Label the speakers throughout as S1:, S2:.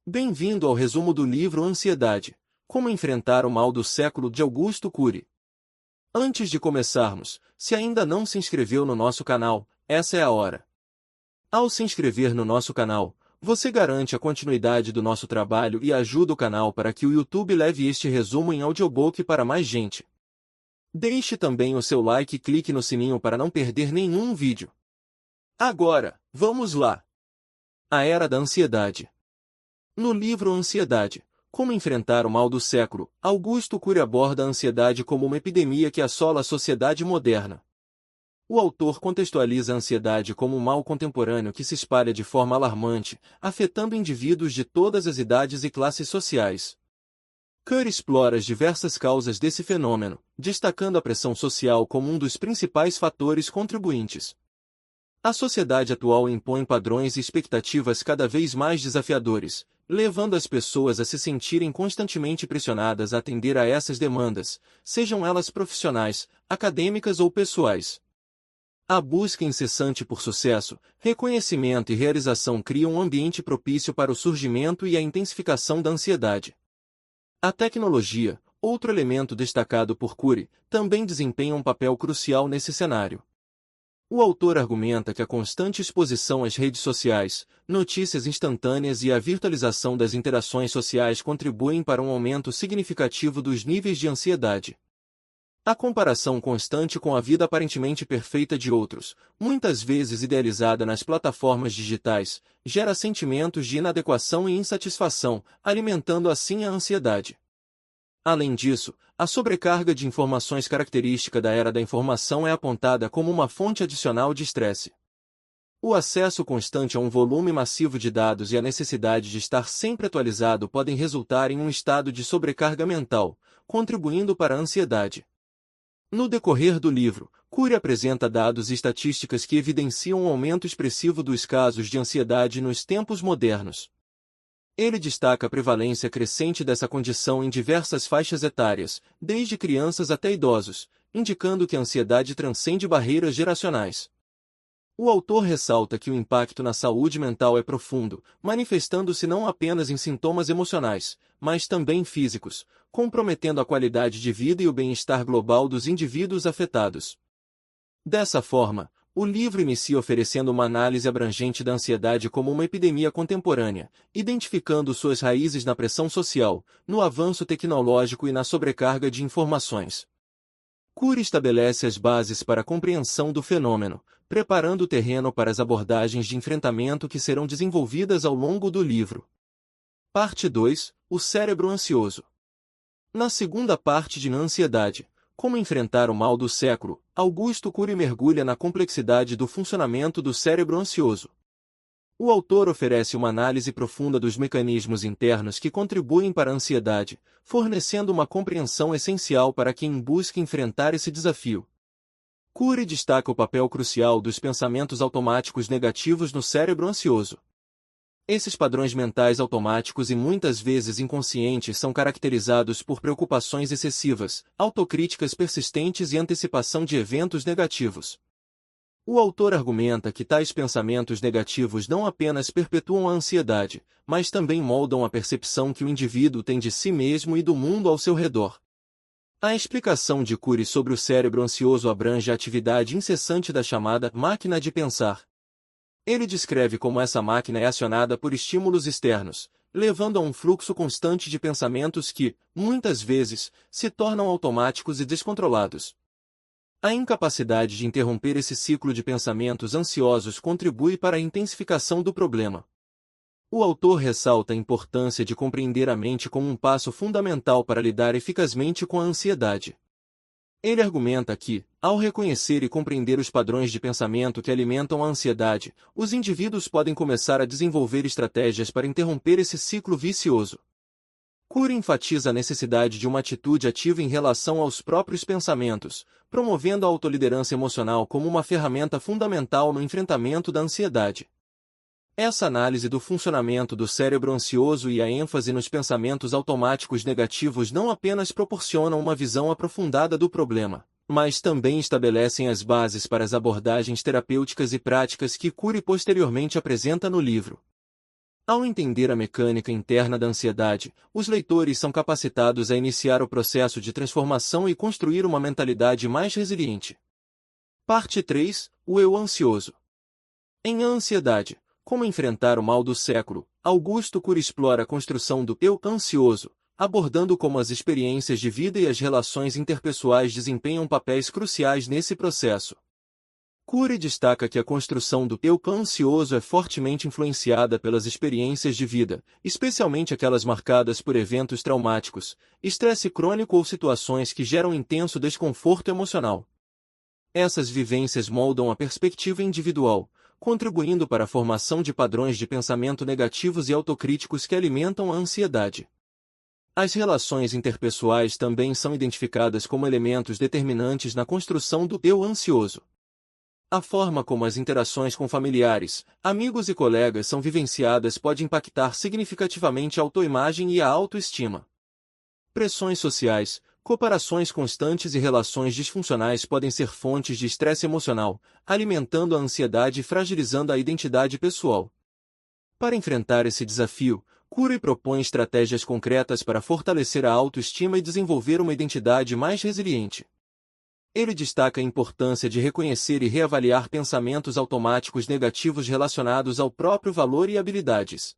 S1: Bem-vindo ao resumo do livro Ansiedade: Como Enfrentar o Mal do Século de Augusto Cury. Antes de começarmos, se ainda não se inscreveu no nosso canal, essa é a hora. Ao se inscrever no nosso canal, você garante a continuidade do nosso trabalho e ajuda o canal para que o YouTube leve este resumo em audiobook para mais gente. Deixe também o seu like e clique no sininho para não perder nenhum vídeo. Agora, vamos lá! A Era da Ansiedade. No livro Ansiedade: Como Enfrentar o Mal do Século, Augusto Cury aborda a ansiedade como uma epidemia que assola a sociedade moderna. O autor contextualiza a ansiedade como um mal contemporâneo que se espalha de forma alarmante, afetando indivíduos de todas as idades e classes sociais. Cury explora as diversas causas desse fenômeno, destacando a pressão social como um dos principais fatores contribuintes. A sociedade atual impõe padrões e expectativas cada vez mais desafiadores, levando as pessoas a se sentirem constantemente pressionadas a atender a essas demandas, sejam elas profissionais, acadêmicas ou pessoais. A busca incessante por sucesso, reconhecimento e realização cria um ambiente propício para o surgimento e a intensificação da ansiedade. A tecnologia, outro elemento destacado por Cury, também desempenha um papel crucial nesse cenário. O autor argumenta que a constante exposição às redes sociais, notícias instantâneas e a virtualização das interações sociais contribuem para um aumento significativo dos níveis de ansiedade. A comparação constante com a vida aparentemente perfeita de outros, muitas vezes idealizada nas plataformas digitais, gera sentimentos de inadequação e insatisfação, alimentando assim a ansiedade. Além disso, a sobrecarga de informações característica da era da informação é apontada como uma fonte adicional de estresse. O acesso constante a um volume massivo de dados e a necessidade de estar sempre atualizado podem resultar em um estado de sobrecarga mental, contribuindo para a ansiedade. No decorrer do livro, Cury apresenta dados e estatísticas que evidenciam um aumento expressivo dos casos de ansiedade nos tempos modernos. Ele destaca a prevalência crescente dessa condição em diversas faixas etárias, desde crianças até idosos, indicando que a ansiedade transcende barreiras geracionais. O autor ressalta que o impacto na saúde mental é profundo, manifestando-se não apenas em sintomas emocionais, mas também físicos, comprometendo a qualidade de vida e o bem-estar global dos indivíduos afetados. Dessa forma, o livro inicia oferecendo uma análise abrangente da ansiedade como uma epidemia contemporânea, identificando suas raízes na pressão social, no avanço tecnológico e na sobrecarga de informações. Cury estabelece as bases para a compreensão do fenômeno, preparando o terreno para as abordagens de enfrentamento que serão desenvolvidas ao longo do livro. Parte 2: O cérebro ansioso. Na segunda parte de Ansiedade: Como Enfrentar o Mal do Século, Augusto Cury mergulha na complexidade do funcionamento do cérebro ansioso. O autor oferece uma análise profunda dos mecanismos internos que contribuem para a ansiedade, fornecendo uma compreensão essencial para quem busca enfrentar esse desafio. Cury destaca o papel crucial dos pensamentos automáticos negativos no cérebro ansioso. Esses padrões mentais automáticos e muitas vezes inconscientes são caracterizados por preocupações excessivas, autocríticas persistentes e antecipação de eventos negativos. O autor argumenta que tais pensamentos negativos não apenas perpetuam a ansiedade, mas também moldam a percepção que o indivíduo tem de si mesmo e do mundo ao seu redor. A explicação de Cury sobre o cérebro ansioso abrange a atividade incessante da chamada máquina de pensar. Ele descreve como essa máquina é acionada por estímulos externos, levando a um fluxo constante de pensamentos que, muitas vezes, se tornam automáticos e descontrolados. A incapacidade de interromper esse ciclo de pensamentos ansiosos contribui para a intensificação do problema. O autor ressalta a importância de compreender a mente como um passo fundamental para lidar eficazmente com a ansiedade. Ele argumenta que, ao reconhecer e compreender os padrões de pensamento que alimentam a ansiedade, os indivíduos podem começar a desenvolver estratégias para interromper esse ciclo vicioso. Cury enfatiza a necessidade de uma atitude ativa em relação aos próprios pensamentos, promovendo a autoliderança emocional como uma ferramenta fundamental no enfrentamento da ansiedade. Essa análise do funcionamento do cérebro ansioso e a ênfase nos pensamentos automáticos negativos não apenas proporcionam uma visão aprofundada do problema, mas também estabelecem as bases para as abordagens terapêuticas e práticas que Cury posteriormente apresenta no livro. Ao entender a mecânica interna da ansiedade, os leitores são capacitados a iniciar o processo de transformação e construir uma mentalidade mais resiliente. Parte 3. O eu ansioso. Em A Ansiedade, como enfrentar o mal do século, Augusto Cury explora a construção do eu ansioso, abordando como as experiências de vida e as relações interpessoais desempenham papéis cruciais nesse processo. Cury destaca que a construção do eu ansioso é fortemente influenciada pelas experiências de vida, especialmente aquelas marcadas por eventos traumáticos, estresse crônico ou situações que geram intenso desconforto emocional. Essas vivências moldam a perspectiva individual, contribuindo para a formação de padrões de pensamento negativos e autocríticos que alimentam a ansiedade. As relações interpessoais também são identificadas como elementos determinantes na construção do eu ansioso. A forma como as interações com familiares, amigos e colegas são vivenciadas pode impactar significativamente a autoimagem e a autoestima. Pressões sociais, comparações constantes e relações disfuncionais podem ser fontes de estresse emocional, alimentando a ansiedade e fragilizando a identidade pessoal. Para enfrentar esse desafio, Cury propõe estratégias concretas para fortalecer a autoestima e desenvolver uma identidade mais resiliente. Ele destaca a importância de reconhecer e reavaliar pensamentos automáticos negativos relacionados ao próprio valor e habilidades.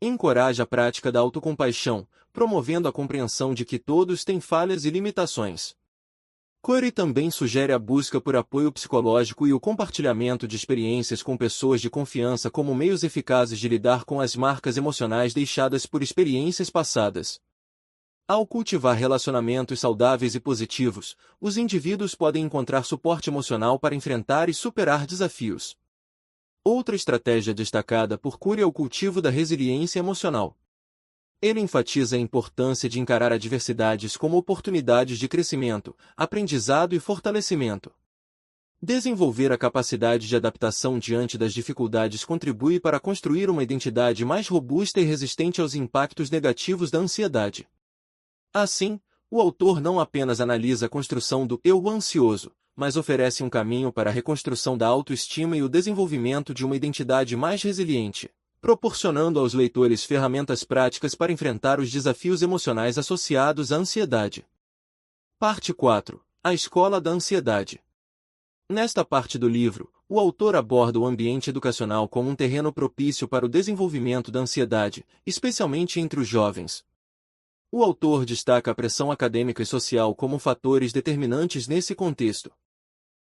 S1: Encoraja a prática da autocompaixão, promovendo a compreensão de que todos têm falhas e limitações. Cury também sugere a busca por apoio psicológico e o compartilhamento de experiências com pessoas de confiança como meios eficazes de lidar com as marcas emocionais deixadas por experiências passadas. Ao cultivar relacionamentos saudáveis e positivos, os indivíduos podem encontrar suporte emocional para enfrentar e superar desafios. Outra estratégia destacada por Cury é o cultivo da resiliência emocional. Ele enfatiza a importância de encarar adversidades como oportunidades de crescimento, aprendizado e fortalecimento. Desenvolver a capacidade de adaptação diante das dificuldades contribui para construir uma identidade mais robusta e resistente aos impactos negativos da ansiedade. Assim, o autor não apenas analisa a construção do eu ansioso, mas oferece um caminho para a reconstrução da autoestima e o desenvolvimento de uma identidade mais resiliente, proporcionando aos leitores ferramentas práticas para enfrentar os desafios emocionais associados à ansiedade. Parte 4. A Escola da Ansiedade. Nesta parte do livro, o autor aborda o ambiente educacional como um terreno propício para o desenvolvimento da ansiedade, especialmente entre os jovens. O autor destaca a pressão acadêmica e social como fatores determinantes nesse contexto.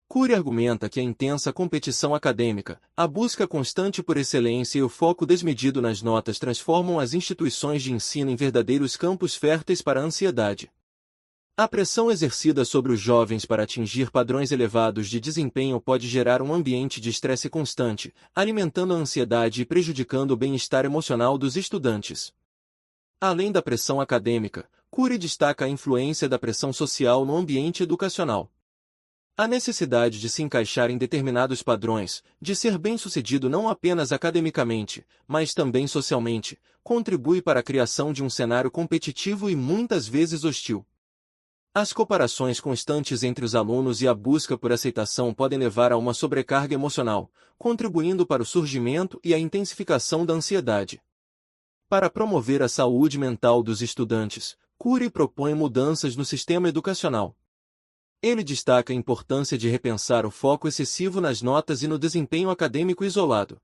S1: Cury argumenta que a intensa competição acadêmica, a busca constante por excelência e o foco desmedido nas notas transformam as instituições de ensino em verdadeiros campos férteis para a ansiedade. A pressão exercida sobre os jovens para atingir padrões elevados de desempenho pode gerar um ambiente de estresse constante, alimentando a ansiedade e prejudicando o bem-estar emocional dos estudantes. Além da pressão acadêmica, Cury destaca a influência da pressão social no ambiente educacional. A necessidade de se encaixar em determinados padrões, de ser bem-sucedido não apenas academicamente, mas também socialmente, contribui para a criação de um cenário competitivo e muitas vezes hostil. As comparações constantes entre os alunos e a busca por aceitação podem levar a uma sobrecarga emocional, contribuindo para o surgimento e a intensificação da ansiedade. Para promover a saúde mental dos estudantes, Cury propõe mudanças no sistema educacional. Ele destaca a importância de repensar o foco excessivo nas notas e no desempenho acadêmico isolado.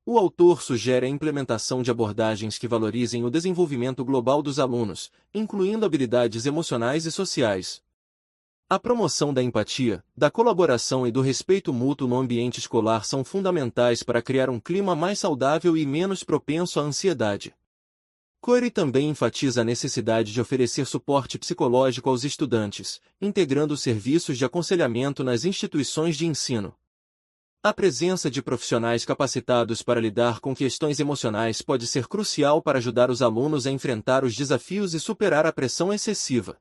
S1: O autor sugere a implementação de abordagens que valorizem o desenvolvimento global dos alunos, incluindo habilidades emocionais e sociais. A promoção da empatia, da colaboração e do respeito mútuo no ambiente escolar são fundamentais para criar um clima mais saudável e menos propenso à ansiedade. Cury também enfatiza a necessidade de oferecer suporte psicológico aos estudantes, integrando serviços de aconselhamento nas instituições de ensino. A presença de profissionais capacitados para lidar com questões emocionais pode ser crucial para ajudar os alunos a enfrentar os desafios e superar a pressão excessiva.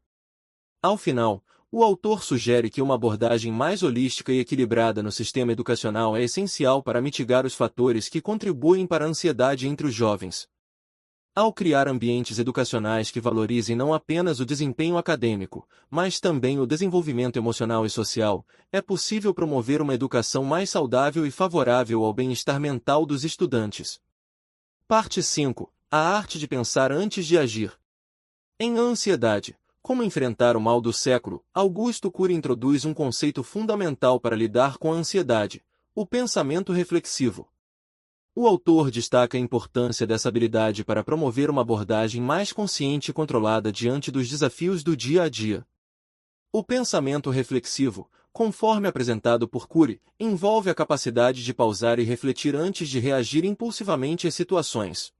S1: Ao final, o autor sugere que uma abordagem mais holística e equilibrada no sistema educacional é essencial para mitigar os fatores que contribuem para a ansiedade entre os jovens. Ao criar ambientes educacionais que valorizem não apenas o desempenho acadêmico, mas também o desenvolvimento emocional e social, é possível promover uma educação mais saudável e favorável ao bem-estar mental dos estudantes. Parte 5. A arte de pensar antes de agir. Em A Ansiedade, como enfrentar o mal do século, Augusto Cury introduz um conceito fundamental para lidar com a ansiedade: o pensamento reflexivo. O autor destaca a importância dessa habilidade para promover uma abordagem mais consciente e controlada diante dos desafios do dia a dia. O pensamento reflexivo, conforme apresentado por Cury, envolve a capacidade de pausar e refletir antes de reagir impulsivamente às situações.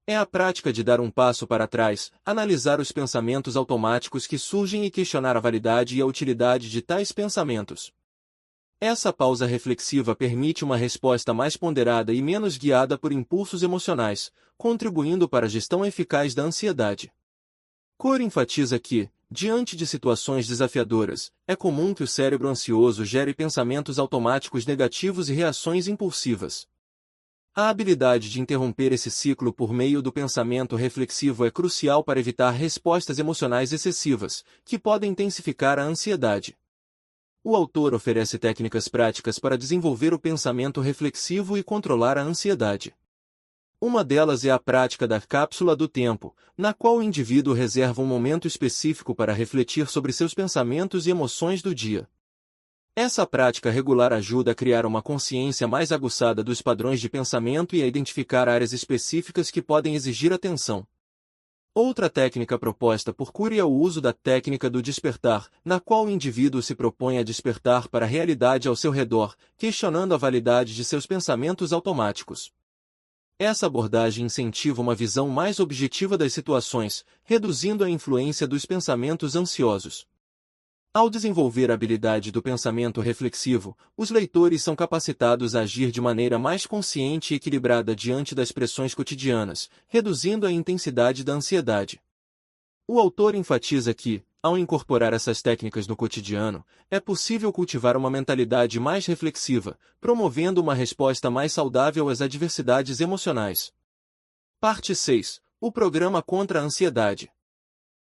S1: É a prática de dar um passo para trás, analisar os pensamentos automáticos que surgem e questionar a validade e a utilidade de tais pensamentos. Essa pausa reflexiva permite uma resposta mais ponderada e menos guiada por impulsos emocionais, contribuindo para a gestão eficaz da ansiedade. Cury enfatiza que, diante de situações desafiadoras, é comum que o cérebro ansioso gere pensamentos automáticos negativos e reações impulsivas. A habilidade de interromper esse ciclo por meio do pensamento reflexivo é crucial para evitar respostas emocionais excessivas, que podem intensificar a ansiedade. O autor oferece técnicas práticas para desenvolver o pensamento reflexivo e controlar a ansiedade. Uma delas é a prática da cápsula do tempo, na qual o indivíduo reserva um momento específico para refletir sobre seus pensamentos e emoções do dia. Essa prática regular ajuda a criar uma consciência mais aguçada dos padrões de pensamento e a identificar áreas específicas que podem exigir atenção. Outra técnica proposta por Cury é o uso da técnica do despertar, na qual o indivíduo se propõe a despertar para a realidade ao seu redor, questionando a validade de seus pensamentos automáticos. Essa abordagem incentiva uma visão mais objetiva das situações, reduzindo a influência dos pensamentos ansiosos. Ao desenvolver a habilidade do pensamento reflexivo, os leitores são capacitados a agir de maneira mais consciente e equilibrada diante das pressões cotidianas, reduzindo a intensidade da ansiedade. O autor enfatiza que, ao incorporar essas técnicas no cotidiano, é possível cultivar uma mentalidade mais reflexiva, promovendo uma resposta mais saudável às adversidades emocionais. Parte 6. O programa contra a ansiedade.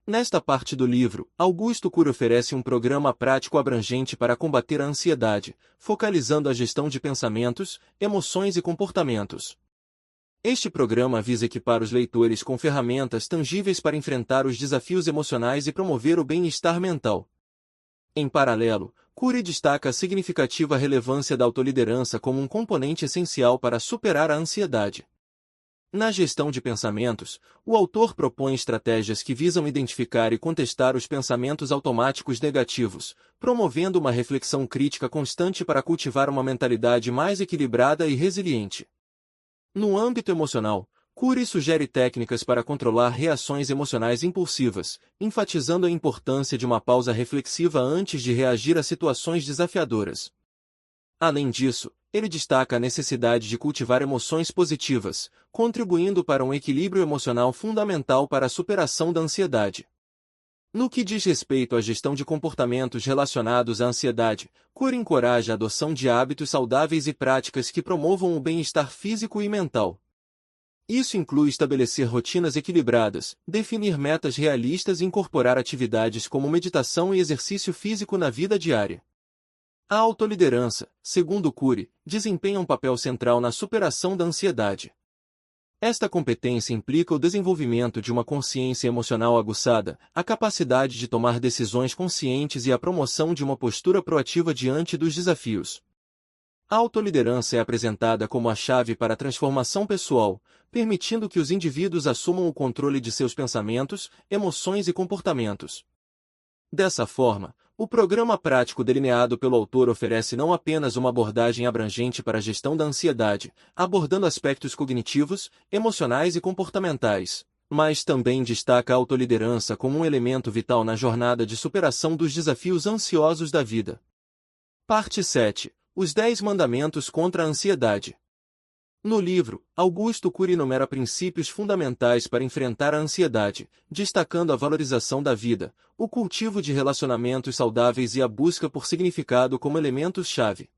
S1: Nesta parte do livro, Augusto Cury oferece um programa prático abrangente para combater a ansiedade, focalizando a gestão de pensamentos, emoções e comportamentos. Este programa visa equipar os leitores com ferramentas tangíveis para enfrentar os desafios emocionais e promover o bem-estar mental. Em paralelo, Cury destaca a significativa relevância da autoliderança como um componente essencial para superar a ansiedade. Na gestão de pensamentos, o autor propõe estratégias que visam identificar e contestar os pensamentos automáticos negativos, promovendo uma reflexão crítica constante para cultivar uma mentalidade mais equilibrada e resiliente. No âmbito emocional, Cury sugere técnicas para controlar reações emocionais impulsivas, enfatizando a importância de uma pausa reflexiva antes de reagir a situações desafiadoras. Além disso, ele destaca a necessidade de cultivar emoções positivas, contribuindo para um equilíbrio emocional fundamental para a superação da ansiedade. No que diz respeito à gestão de comportamentos relacionados à ansiedade, Cury encoraja a adoção de hábitos saudáveis e práticas que promovam o bem-estar físico e mental. Isso inclui estabelecer rotinas equilibradas, definir metas realistas e incorporar atividades como meditação e exercício físico na vida diária. A autoliderança, segundo Cury, desempenha um papel central na superação da ansiedade. Esta competência implica o desenvolvimento de uma consciência emocional aguçada, a capacidade de tomar decisões conscientes e a promoção de uma postura proativa diante dos desafios. A autoliderança é apresentada como a chave para a transformação pessoal, permitindo que os indivíduos assumam o controle de seus pensamentos, emoções e comportamentos. Dessa forma, o programa prático delineado pelo autor oferece não apenas uma abordagem abrangente para a gestão da ansiedade, abordando aspectos cognitivos, emocionais e comportamentais, mas também destaca a autoliderança como um elemento vital na jornada de superação dos desafios ansiosos da vida. Parte 7. Os 10 Mandamentos contra a Ansiedade. No livro, Augusto Cury enumera princípios fundamentais para enfrentar a ansiedade, destacando a valorização da vida, o cultivo de relacionamentos saudáveis e a busca por significado como elementos-chave.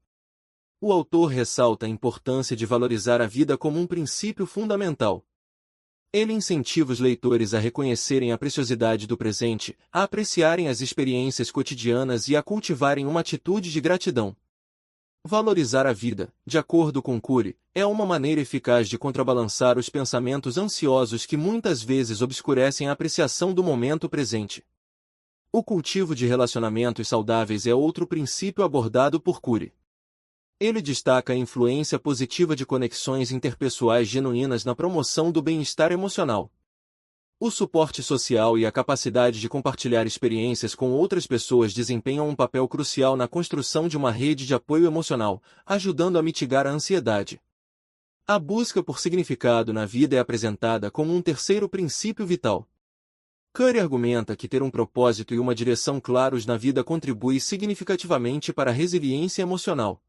S1: O autor ressalta a importância de valorizar a vida como um princípio fundamental. Ele incentiva os leitores a reconhecerem a preciosidade do presente, a apreciarem as experiências cotidianas e a cultivarem uma atitude de gratidão. Valorizar a vida, de acordo com Cury, é uma maneira eficaz de contrabalançar os pensamentos ansiosos que muitas vezes obscurecem a apreciação do momento presente. O cultivo de relacionamentos saudáveis é outro princípio abordado por Cury. Ele destaca a influência positiva de conexões interpessoais genuínas na promoção do bem-estar emocional. O suporte social e a capacidade de compartilhar experiências com outras pessoas desempenham um papel crucial na construção de uma rede de apoio emocional, ajudando a mitigar a ansiedade. A busca por significado na vida é apresentada como um terceiro princípio vital. Cury argumenta que ter um propósito e uma direção claros na vida contribui significativamente para a resiliência emocional.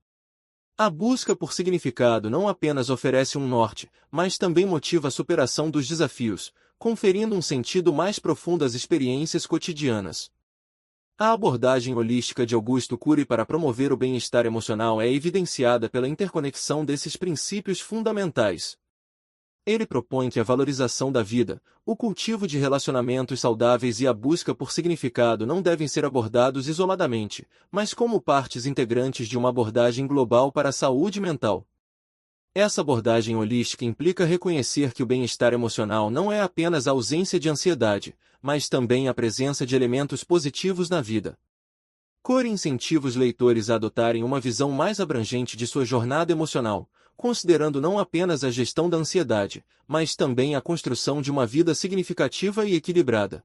S1: A busca por significado não apenas oferece um norte, mas também motiva a superação dos desafios, conferindo um sentido mais profundo às experiências cotidianas. A abordagem holística de Augusto Cury para promover o bem-estar emocional é evidenciada pela interconexão desses princípios fundamentais. Ele propõe que a valorização da vida, o cultivo de relacionamentos saudáveis e a busca por significado não devem ser abordados isoladamente, mas como partes integrantes de uma abordagem global para a saúde mental. Essa abordagem holística implica reconhecer que o bem-estar emocional não é apenas a ausência de ansiedade, mas também a presença de elementos positivos na vida. Cury incentiva os leitores a adotarem uma visão mais abrangente de sua jornada emocional, considerando não apenas a gestão da ansiedade, mas também a construção de uma vida significativa e equilibrada.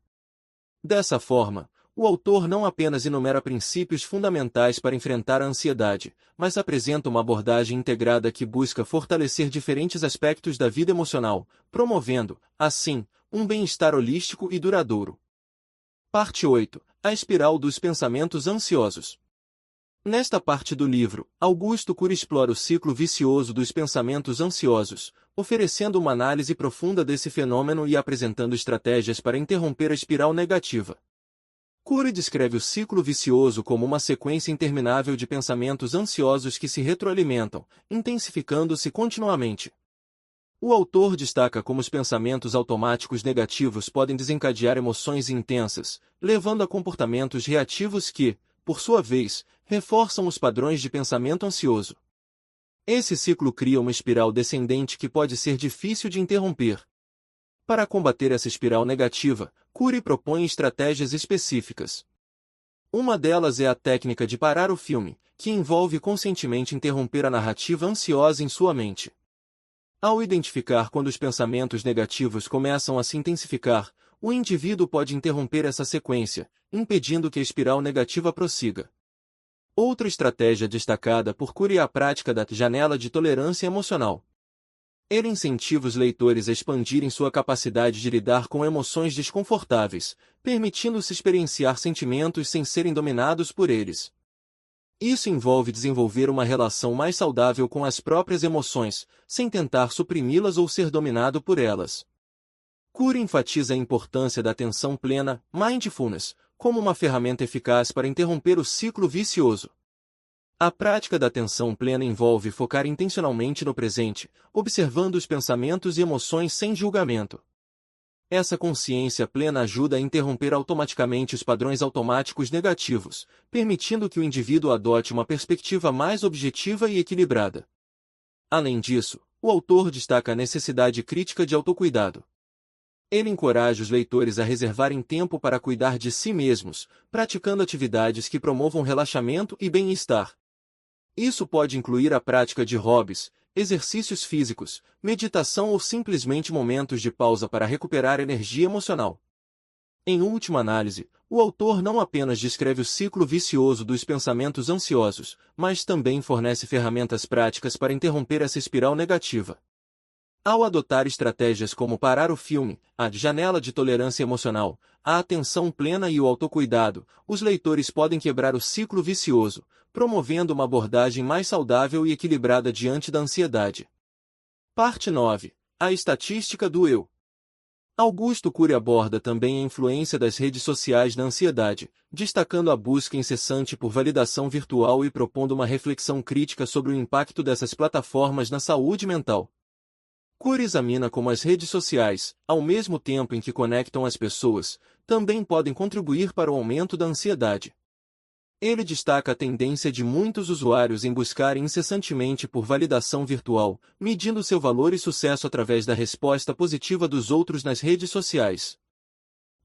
S1: Dessa forma, o autor não apenas enumera princípios fundamentais para enfrentar a ansiedade, mas apresenta uma abordagem integrada que busca fortalecer diferentes aspectos da vida emocional, promovendo, assim, um bem-estar holístico e duradouro. Parte 8. A espiral dos pensamentos ansiosos. Nesta parte do livro, Augusto Cury explora o ciclo vicioso dos pensamentos ansiosos, oferecendo uma análise profunda desse fenômeno e apresentando estratégias para interromper a espiral negativa. Cury descreve o ciclo vicioso como uma sequência interminável de pensamentos ansiosos que se retroalimentam, intensificando-se continuamente. O autor destaca como os pensamentos automáticos negativos podem desencadear emoções intensas, levando a comportamentos reativos que, por sua vez, reforçam os padrões de pensamento ansioso. Esse ciclo cria uma espiral descendente que pode ser difícil de interromper. Para combater essa espiral negativa, Cury propõe estratégias específicas. Uma delas é a técnica de parar o filme, que envolve conscientemente interromper a narrativa ansiosa em sua mente. Ao identificar quando os pensamentos negativos começam a se intensificar, o indivíduo pode interromper essa sequência, impedindo que a espiral negativa prossiga. Outra estratégia destacada por Cury é a prática da janela de tolerância emocional. Ele incentiva os leitores a expandirem sua capacidade de lidar com emoções desconfortáveis, permitindo-se experienciar sentimentos sem serem dominados por eles. Isso envolve desenvolver uma relação mais saudável com as próprias emoções, sem tentar suprimi-las ou ser dominado por elas. Cury enfatiza a importância da atenção plena, mindfulness, como uma ferramenta eficaz para interromper o ciclo vicioso. A prática da atenção plena envolve focar intencionalmente no presente, observando os pensamentos e emoções sem julgamento. Essa consciência plena ajuda a interromper automaticamente os padrões automáticos negativos, permitindo que o indivíduo adote uma perspectiva mais objetiva e equilibrada. Além disso, o autor destaca a necessidade crítica de autocuidado. Ele encoraja os leitores a reservarem tempo para cuidar de si mesmos, praticando atividades que promovam relaxamento e bem-estar. Isso pode incluir a prática de hobbies, exercícios físicos, meditação ou simplesmente momentos de pausa para recuperar energia emocional. Em última análise, o autor não apenas descreve o ciclo vicioso dos pensamentos ansiosos, mas também fornece ferramentas práticas para interromper essa espiral negativa. Ao adotar estratégias como parar o filme, a janela de tolerância emocional, a atenção plena e o autocuidado, os leitores podem quebrar o ciclo vicioso, promovendo uma abordagem mais saudável e equilibrada diante da ansiedade. Parte 9. A estatística do eu. Augusto Cury aborda também a influência das redes sociais na ansiedade, destacando a busca incessante por validação virtual e propondo uma reflexão crítica sobre o impacto dessas plataformas na saúde mental. Cury examina como as redes sociais, ao mesmo tempo em que conectam as pessoas, também podem contribuir para o aumento da ansiedade. Ele destaca a tendência de muitos usuários em buscarem incessantemente por validação virtual, medindo seu valor e sucesso através da resposta positiva dos outros nas redes sociais.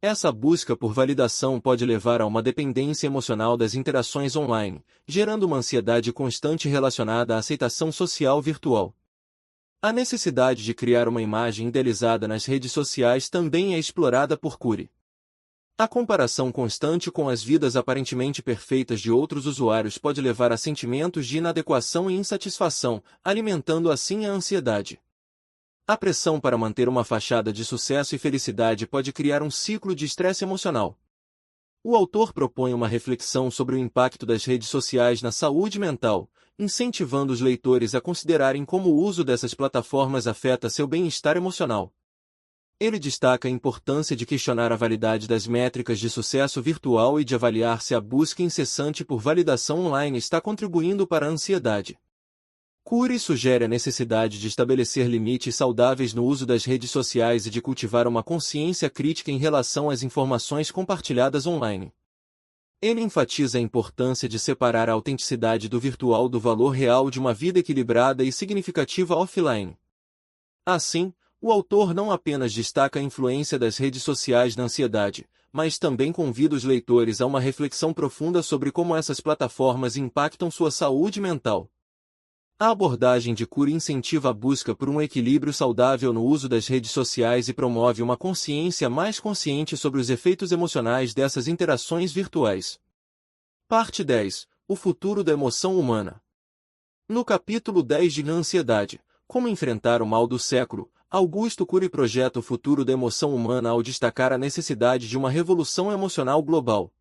S1: Essa busca por validação pode levar a uma dependência emocional das interações online, gerando uma ansiedade constante relacionada à aceitação social virtual. A necessidade de criar uma imagem idealizada nas redes sociais também é explorada por Cury. A comparação constante com as vidas aparentemente perfeitas de outros usuários pode levar a sentimentos de inadequação e insatisfação, alimentando assim a ansiedade. A pressão para manter uma fachada de sucesso e felicidade pode criar um ciclo de estresse emocional. O autor propõe uma reflexão sobre o impacto das redes sociais na saúde mental, incentivando os leitores a considerarem como o uso dessas plataformas afeta seu bem-estar emocional. Ele destaca a importância de questionar a validade das métricas de sucesso virtual e de avaliar se a busca incessante por validação online está contribuindo para a ansiedade. Cury sugere a necessidade de estabelecer limites saudáveis no uso das redes sociais e de cultivar uma consciência crítica em relação às informações compartilhadas online. Ele enfatiza a importância de separar a autenticidade do virtual do valor real de uma vida equilibrada e significativa offline. Assim, o autor não apenas destaca a influência das redes sociais na ansiedade, mas também convida os leitores a uma reflexão profunda sobre como essas plataformas impactam sua saúde mental. A abordagem de Cury incentiva a busca por um equilíbrio saudável no uso das redes sociais e promove uma consciência mais consciente sobre os efeitos emocionais dessas interações virtuais. Parte 10. O futuro da emoção humana. No capítulo 10 de Ansiedade, como enfrentar o mal do século, Augusto Cury projeta o futuro da emoção humana ao destacar a necessidade de uma revolução emocional global.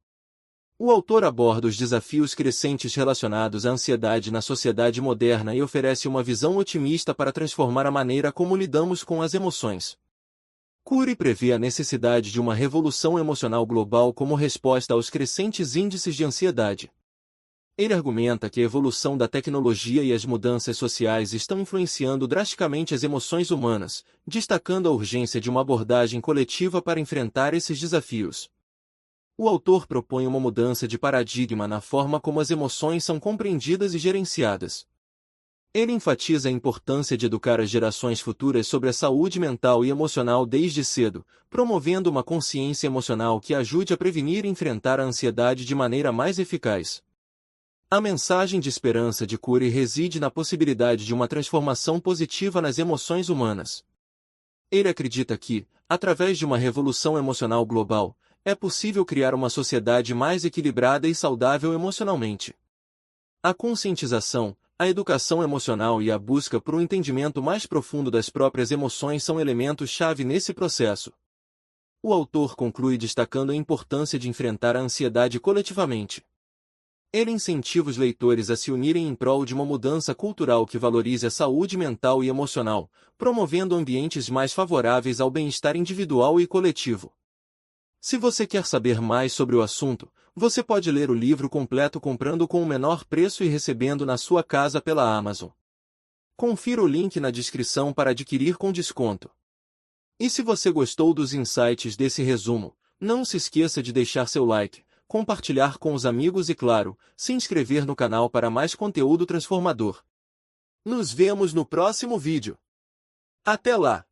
S1: O autor aborda os desafios crescentes relacionados à ansiedade na sociedade moderna e oferece uma visão otimista para transformar a maneira como lidamos com as emoções. Cury prevê a necessidade de uma revolução emocional global como resposta aos crescentes índices de ansiedade. Ele argumenta que a evolução da tecnologia e as mudanças sociais estão influenciando drasticamente as emoções humanas, destacando a urgência de uma abordagem coletiva para enfrentar esses desafios. O autor propõe uma mudança de paradigma na forma como as emoções são compreendidas e gerenciadas. Ele enfatiza a importância de educar as gerações futuras sobre a saúde mental e emocional desde cedo, promovendo uma consciência emocional que ajude a prevenir e enfrentar a ansiedade de maneira mais eficaz. A mensagem de esperança de Cury reside na possibilidade de uma transformação positiva nas emoções humanas. Ele acredita que, através de uma revolução emocional global, é possível criar uma sociedade mais equilibrada e saudável emocionalmente. A conscientização, a educação emocional e a busca por um entendimento mais profundo das próprias emoções são elementos-chave nesse processo. O autor conclui destacando a importância de enfrentar a ansiedade coletivamente. Ele incentiva os leitores a se unirem em prol de uma mudança cultural que valorize a saúde mental e emocional, promovendo ambientes mais favoráveis ao bem-estar individual e coletivo. Se você quer saber mais sobre o assunto, você pode ler o livro completo comprando com o menor preço e recebendo na sua casa pela Amazon. Confira o link na descrição para adquirir com desconto. E se você gostou dos insights desse resumo, não se esqueça de deixar seu like, compartilhar com os amigos e, claro, se inscrever no canal para mais conteúdo transformador. Nos vemos no próximo vídeo. Até lá!